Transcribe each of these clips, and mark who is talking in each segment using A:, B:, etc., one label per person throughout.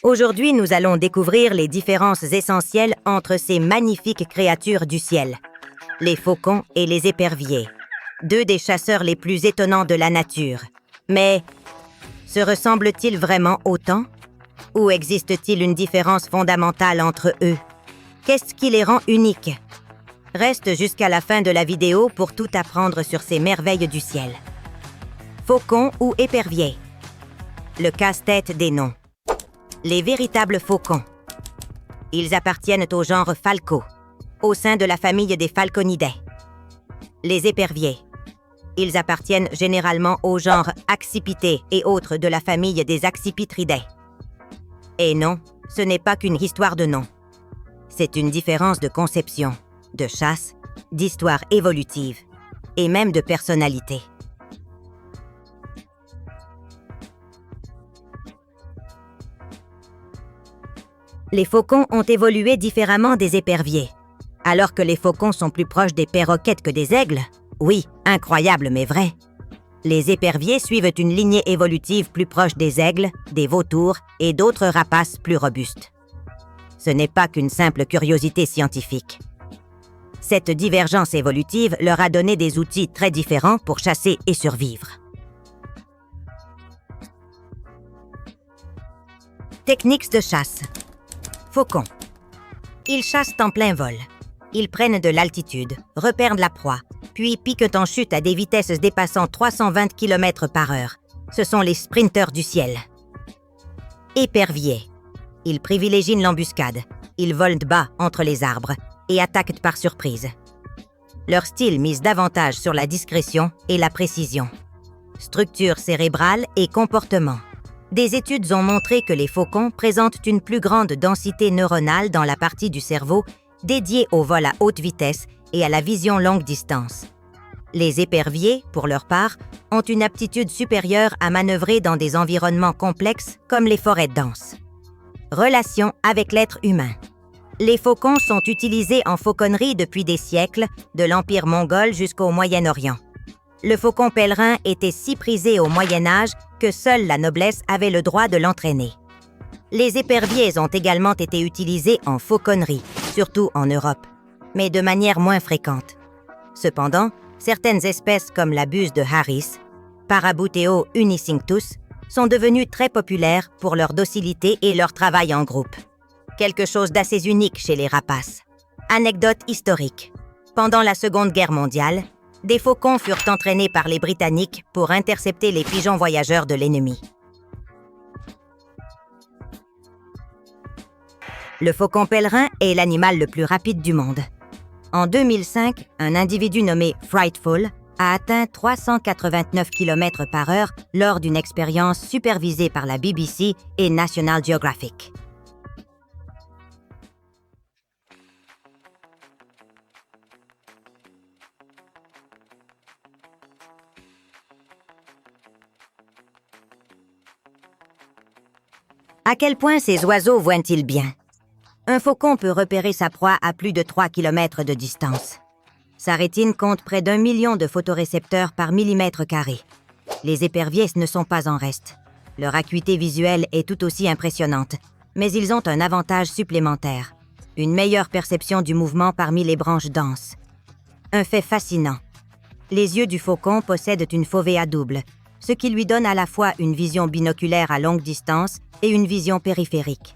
A: Aujourd'hui, nous allons découvrir les différences essentielles entre ces magnifiques créatures du ciel, les faucons et les éperviers, deux des chasseurs les plus étonnants de la nature. Mais se ressemblent-ils vraiment autant? Ou existe-t-il une différence fondamentale entre eux? Qu'est-ce qui les rend uniques? Reste jusqu'à la fin de la vidéo pour tout apprendre sur ces merveilles du ciel. Faucons ou éperviers? Le casse-tête des noms. Les véritables faucons. Ils appartiennent au genre Falco, au sein de la famille des Falconidae. Les éperviers. Ils appartiennent généralement au genre Accipitae et autres de la famille des Accipitridae. Et non, ce n'est pas qu'une histoire de nom. C'est une différence de conception, de chasse, d'histoire évolutive et même de personnalité. Les faucons ont évolué différemment des éperviers. Alors que les faucons sont plus proches des perroquettes que des aigles, oui, incroyable mais vrai, les éperviers suivent une lignée évolutive plus proche des aigles, des vautours et d'autres rapaces plus robustes. Ce n'est pas qu'une simple curiosité scientifique. Cette divergence évolutive leur a donné des outils très différents pour chasser et survivre. Techniques de chasse. Faucons. Ils chassent en plein vol. Ils prennent de l'altitude, repèrent la proie, puis piquent en chute à des vitesses dépassant 320 km/h. Ce sont les sprinteurs du ciel. Éperviers. Ils privilégient l'embuscade. Ils volent bas entre les arbres et attaquent par surprise. Leur style mise davantage sur la discrétion et la précision. Structure cérébrale et comportement. Des études ont montré que les faucons présentent une plus grande densité neuronale dans la partie du cerveau dédiée au vol à haute vitesse et à la vision longue distance. Les éperviers, pour leur part, ont une aptitude supérieure à manœuvrer dans des environnements complexes comme les forêts denses. Relation avec l'être humain. Les faucons sont utilisés en fauconnerie depuis des siècles, de l'Empire mongol jusqu'au Moyen-Orient. Le faucon pèlerin était si prisé au Moyen Âge que seule la noblesse avait le droit de l'entraîner. Les éperviers ont également été utilisés en fauconnerie, surtout en Europe, mais de manière moins fréquente. Cependant, certaines espèces comme la buse de Harris, Parabuteo unicinctus, sont devenues très populaires pour leur docilité et leur travail en groupe. Quelque chose d'assez unique chez les rapaces. Anecdote historique. Pendant la Seconde Guerre mondiale, des faucons furent entraînés par les Britanniques pour intercepter les pigeons voyageurs de l'ennemi. Le faucon pèlerin est l'animal le plus rapide du monde. En 2005, un individu nommé Frightful a atteint 389 km/h lors d'une expérience supervisée par la BBC et National Geographic. À quel point ces oiseaux voient-ils bien? Un faucon peut repérer sa proie à plus de 3 km de distance. Sa rétine compte près d'1 million de photorécepteurs par millimètre carré. Les éperviers ne sont pas en reste. Leur acuité visuelle est tout aussi impressionnante, mais ils ont un avantage supplémentaire, une meilleure perception du mouvement parmi les branches denses. Un fait fascinant. Les yeux du faucon possèdent une fovea double, ce qui lui donne à la fois une vision binoculaire à longue distance et une vision périphérique.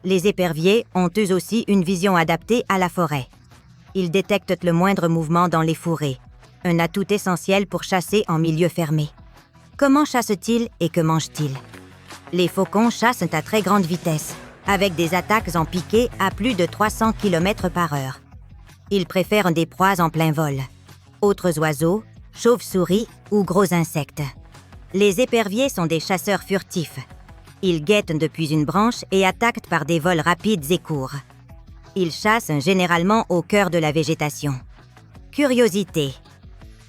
A: Les éperviers ont eux aussi une vision adaptée à la forêt. Ils détectent le moindre mouvement dans les fourrés, un atout essentiel pour chasser en milieu fermé. Comment chassent-ils et que mangent-ils? Les faucons chassent à très grande vitesse, avec des attaques en piqué à plus de 300 km/h. Ils préfèrent des proies en plein vol. Autres oiseaux, chauves-souris ou gros insectes. Les éperviers sont des chasseurs furtifs. Ils guettent depuis une branche et attaquent par des vols rapides et courts. Ils chassent généralement au cœur de la végétation. Curiosité.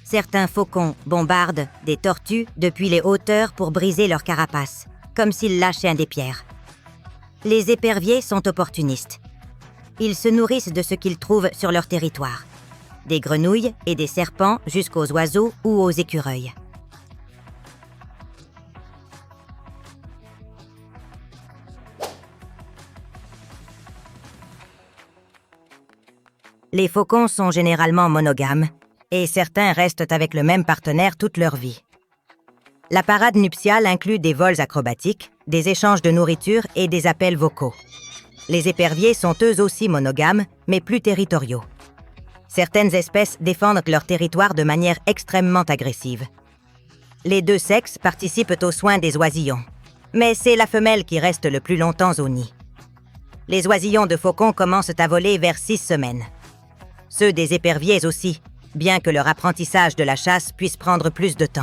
A: Certains faucons bombardent des tortues depuis les hauteurs pour briser leur carapace, comme s'ils lâchaient des pierres. Les éperviers sont opportunistes. Ils se nourrissent de ce qu'ils trouvent sur leur territoire. Des grenouilles et des serpents jusqu'aux oiseaux ou aux écureuils. Les faucons sont généralement monogames, et certains restent avec le même partenaire toute leur vie. La parade nuptiale inclut des vols acrobatiques, des échanges de nourriture et des appels vocaux. Les éperviers sont eux aussi monogames, mais plus territoriaux. Certaines espèces défendent leur territoire de manière extrêmement agressive. Les deux sexes participent aux soins des oisillons, mais c'est la femelle qui reste le plus longtemps au nid. Les oisillons de faucons commencent à voler vers 6 semaines. Ceux des éperviers aussi, bien que leur apprentissage de la chasse puisse prendre plus de temps.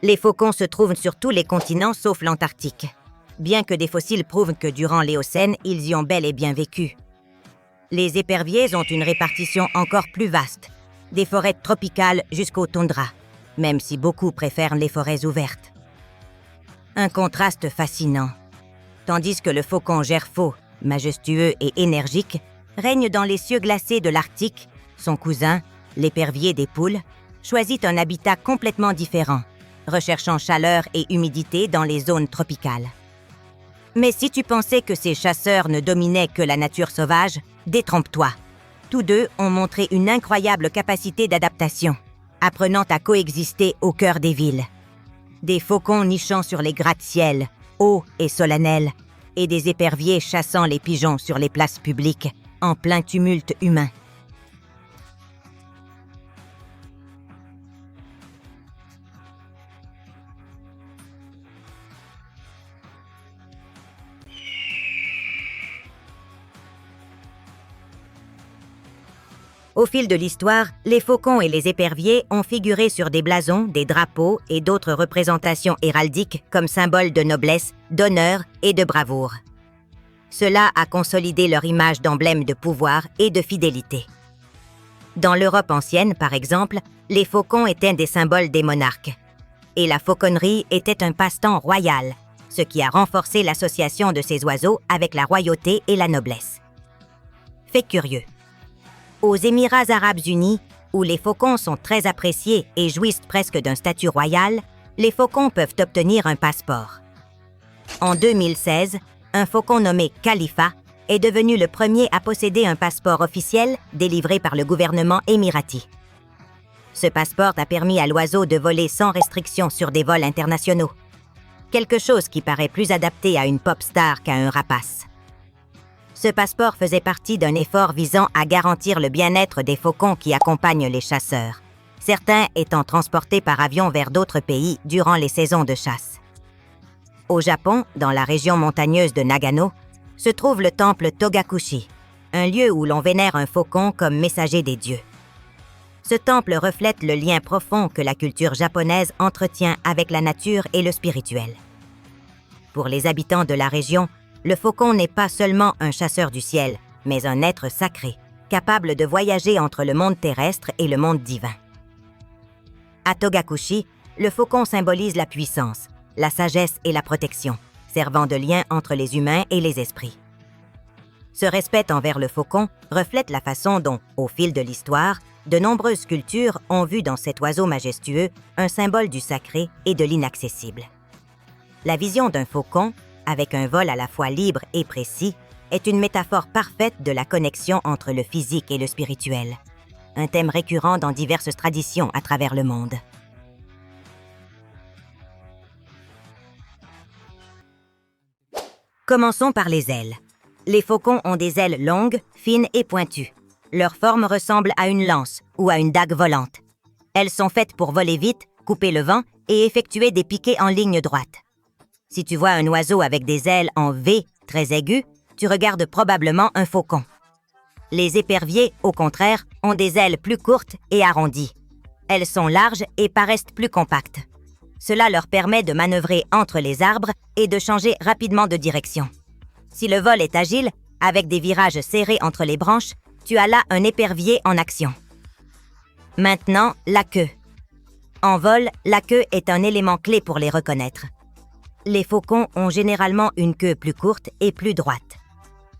A: Les faucons se trouvent sur tous les continents sauf l'Antarctique, bien que des fossiles prouvent que durant l'Éocène, ils y ont bel et bien vécu. Les éperviers ont une répartition encore plus vaste, des forêts tropicales jusqu'au toundra, même si beaucoup préfèrent les forêts ouvertes. Un contraste fascinant. Tandis que le faucon gerfaut, majestueux et énergique, règne dans les cieux glacés de l'Arctique, son cousin, l'épervier des poules, choisit un habitat complètement différent, recherchant chaleur et humidité dans les zones tropicales. Mais si tu pensais que ces chasseurs ne dominaient que la nature sauvage, détrompe-toi. Tous deux ont montré une incroyable capacité d'adaptation, apprenant à coexister au cœur des villes. Des faucons nichant sur les gratte-ciels, hauts et solennels, et des éperviers chassant les pigeons sur les places publiques, en plein tumulte humain. Au fil de l'histoire, les faucons et les éperviers ont figuré sur des blasons, des drapeaux et d'autres représentations héraldiques comme symboles de noblesse, d'honneur et de bravoure. Cela a consolidé leur image d'emblème de pouvoir et de fidélité. Dans l'Europe ancienne, par exemple, les faucons étaient des symboles des monarques. Et la fauconnerie était un passe-temps royal, ce qui a renforcé l'association de ces oiseaux avec la royauté et la noblesse. Fait curieux. Aux Émirats arabes unis, où les faucons sont très appréciés et jouissent presque d'un statut royal, les faucons peuvent obtenir un passeport. En 2016, un faucon nommé Khalifa est devenu le premier à posséder un passeport officiel délivré par le gouvernement émirati. Ce passeport a permis à l'oiseau de voler sans restriction sur des vols internationaux. Quelque chose qui paraît plus adapté à une pop star qu'à un rapace. Ce passeport faisait partie d'un effort visant à garantir le bien-être des faucons qui accompagnent les chasseurs, certains étant transportés par avion vers d'autres pays durant les saisons de chasse. Au Japon, dans la région montagneuse de Nagano, se trouve le temple Togakushi, un lieu où l'on vénère un faucon comme messager des dieux. Ce temple reflète le lien profond que la culture japonaise entretient avec la nature et le spirituel. Pour les habitants de la région, le faucon n'est pas seulement un chasseur du ciel, mais un être sacré, capable de voyager entre le monde terrestre et le monde divin. À Togakushi, le faucon symbolise la puissance, la sagesse et la protection, servant de lien entre les humains et les esprits. Ce respect envers le faucon reflète la façon dont, au fil de l'histoire, de nombreuses cultures ont vu dans cet oiseau majestueux un symbole du sacré et de l'inaccessible. La vision d'un faucon, avec un vol à la fois libre et précis, est une métaphore parfaite de la connexion entre le physique et le spirituel, un thème récurrent dans diverses traditions à travers le monde. Commençons par les ailes. Les faucons ont des ailes longues, fines et pointues. Leur forme ressemble à une lance ou à une dague volante. Elles sont faites pour voler vite, couper le vent et effectuer des piquets en ligne droite. Si tu vois un oiseau avec des ailes en V très aiguës, tu regardes probablement un faucon. Les éperviers, au contraire, ont des ailes plus courtes et arrondies. Elles sont larges et paraissent plus compactes. Cela leur permet de manœuvrer entre les arbres et de changer rapidement de direction. Si le vol est agile, avec des virages serrés entre les branches, tu as là un épervier en action. Maintenant, la queue. En vol, la queue est un élément clé pour les reconnaître. Les faucons ont généralement une queue plus courte et plus droite.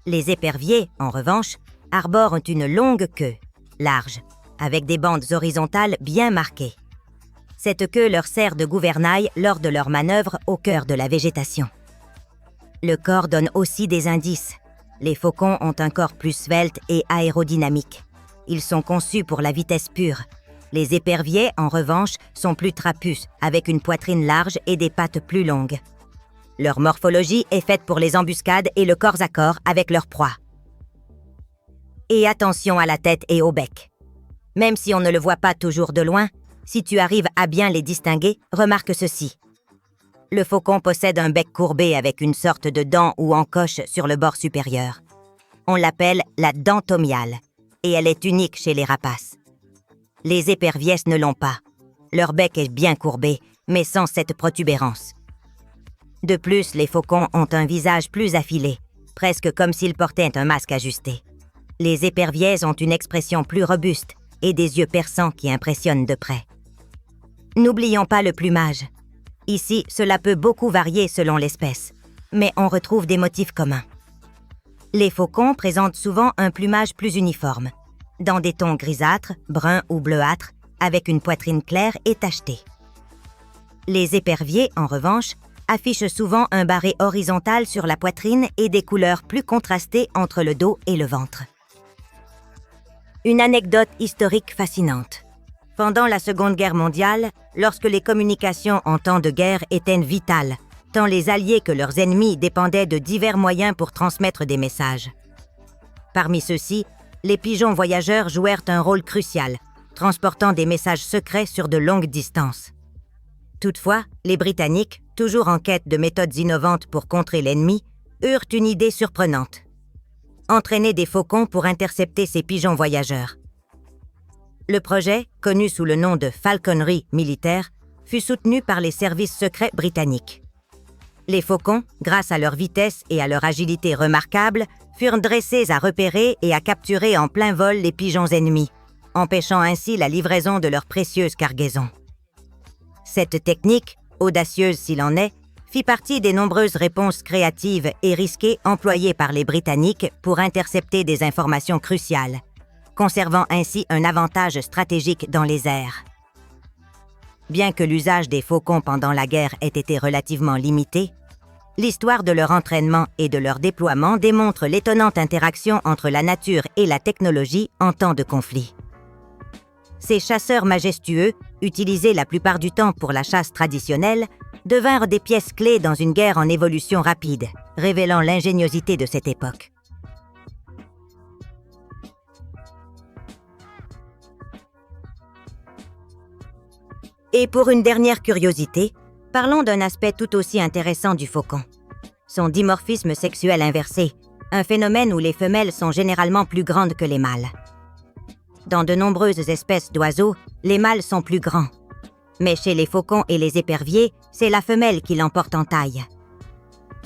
A: Les éperviers, en revanche, arborent une longue queue, large, avec des bandes horizontales bien marquées. Cette queue leur sert de gouvernail lors de leurs manœuvres au cœur de la végétation. Le corps donne aussi des indices. Les faucons ont un corps plus svelte et aérodynamique. Ils sont conçus pour la vitesse pure. Les éperviers, en revanche, sont plus trapus, avec une poitrine large et des pattes plus longues. Leur morphologie est faite pour les embuscades et le corps à corps avec leur proie. Et attention à la tête et au bec. Même si on ne le voit pas toujours de loin, si tu arrives à bien les distinguer, remarque ceci. Le faucon possède un bec courbé avec une sorte de dent ou encoche sur le bord supérieur. On l'appelle la dent tomiale, et elle est unique chez les rapaces. Les éperviès ne l'ont pas. Leur bec est bien courbé, mais sans cette protubérance. De plus, les faucons ont un visage plus affilé, presque comme s'ils portaient un masque ajusté. Les éperviers ont une expression plus robuste et des yeux perçants qui impressionnent de près. N'oublions pas le plumage. Ici, cela peut beaucoup varier selon l'espèce, mais on retrouve des motifs communs. Les faucons présentent souvent un plumage plus uniforme, dans des tons grisâtres, bruns ou bleuâtres, avec une poitrine claire et tachetée. Les éperviers, en revanche, affichent souvent un barré horizontal sur la poitrine et des couleurs plus contrastées entre le dos et le ventre. Une anecdote historique fascinante. Pendant la Seconde Guerre mondiale, lorsque les communications en temps de guerre étaient vitales, tant les alliés que leurs ennemis dépendaient de divers moyens pour transmettre des messages. Parmi ceux-ci, les pigeons voyageurs jouèrent un rôle crucial, transportant des messages secrets sur de longues distances. Toutefois, les Britanniques, toujours en quête de méthodes innovantes pour contrer l'ennemi, eurent une idée surprenante. Entraîner des faucons pour intercepter ces pigeons voyageurs. Le projet, connu sous le nom de falconnerie militaire, fut soutenu par les services secrets britanniques. Les faucons, grâce à leur vitesse et à leur agilité remarquables, furent dressés à repérer et à capturer en plein vol les pigeons ennemis, empêchant ainsi la livraison de leur précieuse cargaison. Cette technique, audacieuse s'il en est, fit partie des nombreuses réponses créatives et risquées employées par les Britanniques pour intercepter des informations cruciales, conservant ainsi un avantage stratégique dans les airs. Bien que l'usage des faucons pendant la guerre ait été relativement limité, l'histoire de leur entraînement et de leur déploiement démontre l'étonnante interaction entre la nature et la technologie en temps de conflit. Ces chasseurs majestueux, utilisés la plupart du temps pour la chasse traditionnelle, devinrent des pièces clés dans une guerre en évolution rapide, révélant l'ingéniosité de cette époque. Et pour une dernière curiosité, parlons d'un aspect tout aussi intéressant du faucon. Son dimorphisme sexuel inversé, un phénomène où les femelles sont généralement plus grandes que les mâles. Dans de nombreuses espèces d'oiseaux, les mâles sont plus grands. Mais chez les faucons et les éperviers, c'est la femelle qui l'emporte en taille.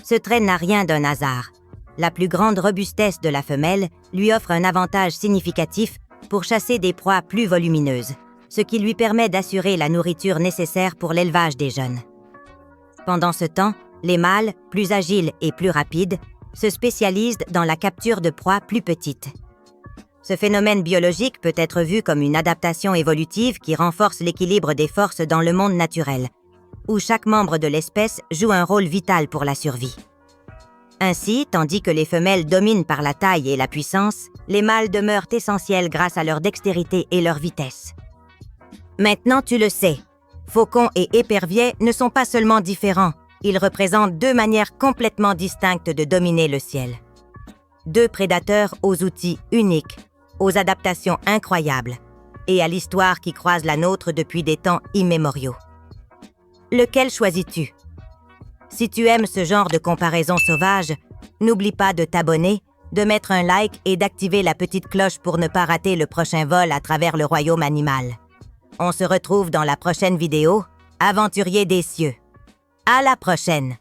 A: Ce trait n'a rien d'un hasard. La plus grande robustesse de la femelle lui offre un avantage significatif pour chasser des proies plus volumineuses, ce qui lui permet d'assurer la nourriture nécessaire pour l'élevage des jeunes. Pendant ce temps, les mâles, plus agiles et plus rapides, se spécialisent dans la capture de proies plus petites. Ce phénomène biologique peut être vu comme une adaptation évolutive qui renforce l'équilibre des forces dans le monde naturel, où chaque membre de l'espèce joue un rôle vital pour la survie. Ainsi, tandis que les femelles dominent par la taille et la puissance, les mâles demeurent essentiels grâce à leur dextérité et leur vitesse. Maintenant, tu le sais, faucons et éperviers ne sont pas seulement différents, ils représentent deux manières complètement distinctes de dominer le ciel. Deux prédateurs aux outils uniques, aux adaptations incroyables et à l'histoire qui croise la nôtre depuis des temps immémoriaux. Lequel choisis-tu? Si tu aimes ce genre de comparaison sauvage, n'oublie pas de t'abonner, de mettre un like et d'activer la petite cloche pour ne pas rater le prochain vol à travers le royaume animal. On se retrouve dans la prochaine vidéo, Aventuriers des cieux. À la prochaine!